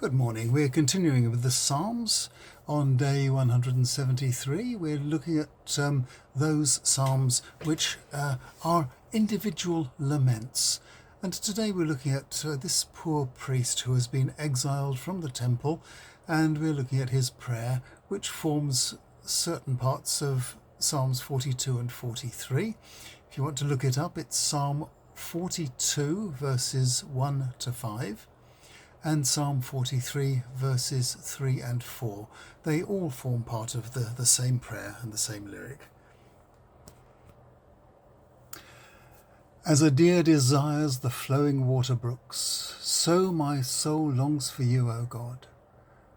Good morning. We're continuing with the Psalms on day 173. We're looking at those Psalms which are individual laments. And today we're looking at this poor priest who has been exiled from the temple, and we're looking at his prayer, which forms certain parts of Psalms 42 and 43. If you want to look it up, it's Psalm 42 verses 1 to 5. And Psalm 43 verses 3 and 4. They all form part of the same prayer and the same lyric. As a deer desires the flowing water brooks, so my soul longs for you, O God.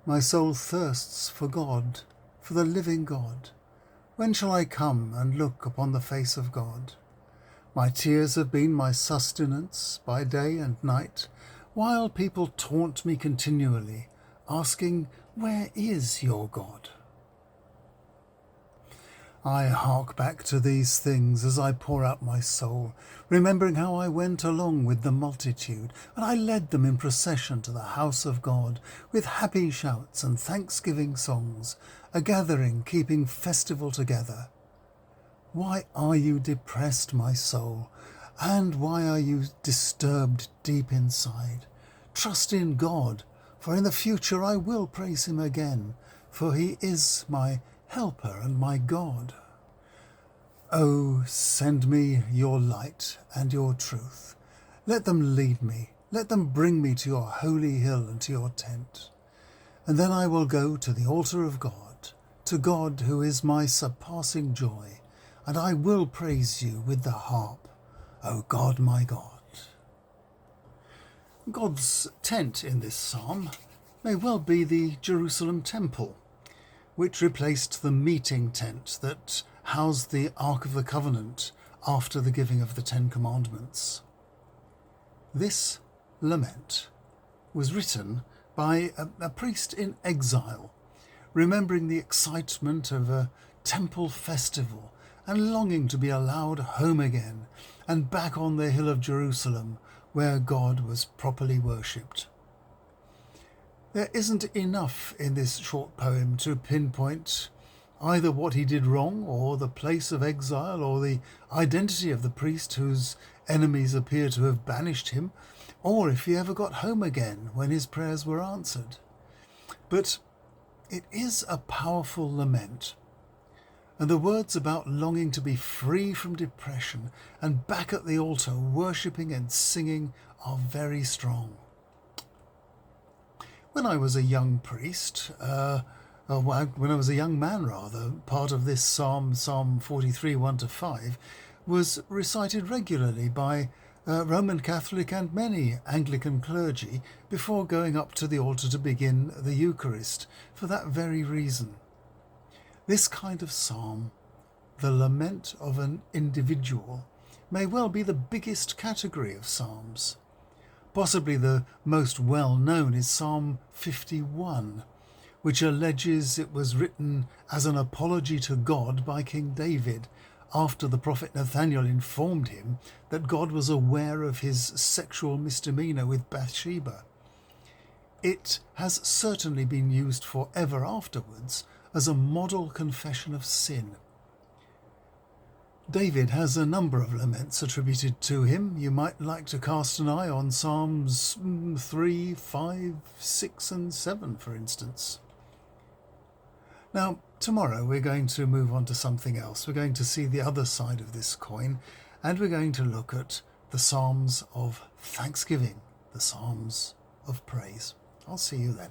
My soul thirsts for God, for the living God. When shall I come and look upon the face of God? My tears have been my sustenance by day and night, while people taunt me continually, asking, "Where is your God?" I hark back to these things as I pour out my soul, remembering how I went along with the multitude, and I led them in procession to the house of God, with happy shouts and thanksgiving songs, a gathering keeping festival together. Why are you depressed, my soul? And why are you disturbed deep inside? Trust in God, for in the future I will praise him again, for he is my helper and my God. Oh, send me your light and your truth. Let them lead me. Let them bring me to your holy hill and to your tent. And then I will go to the altar of God, to God who is my surpassing joy, and I will praise you with the harp, O God, my God. God's tent in this psalm may well be the Jerusalem temple, which replaced the meeting tent that housed the Ark of the Covenant after the giving of the Ten Commandments. This lament was written by a priest in exile, remembering the excitement of a temple festival and longing to be allowed home again and back on the hill of Jerusalem where God was properly worshipped. There isn't enough in this short poem to pinpoint either what he did wrong, or the place of exile, or the identity of the priest whose enemies appear to have banished him, or if he ever got home again when his prayers were answered. But it is a powerful lament, and the words about longing to be free from depression and back at the altar worshipping and singing are very strong. When I was a young priest, when I was a young man rather, part of this Psalm 43, 1 to 5, was recited regularly by Roman Catholic and many Anglican clergy before going up to the altar to begin the Eucharist, for that very reason. This kind of psalm, the lament of an individual, may well be the biggest category of psalms. Possibly the most well-known is Psalm 51, which alleges it was written as an apology to God by King David, after the prophet Nathaniel informed him that God was aware of his sexual misdemeanor with Bathsheba. It has certainly been used forever afterwards as a model confession of sin. David has a number of laments attributed to him. You might like to cast an eye on Psalms 3, 5, 6 and 7, for instance. Now, tomorrow we're going to move on to something else. We're going to see the other side of this coin, and we're going to look at the Psalms of thanksgiving, the Psalms of praise. I'll see you then.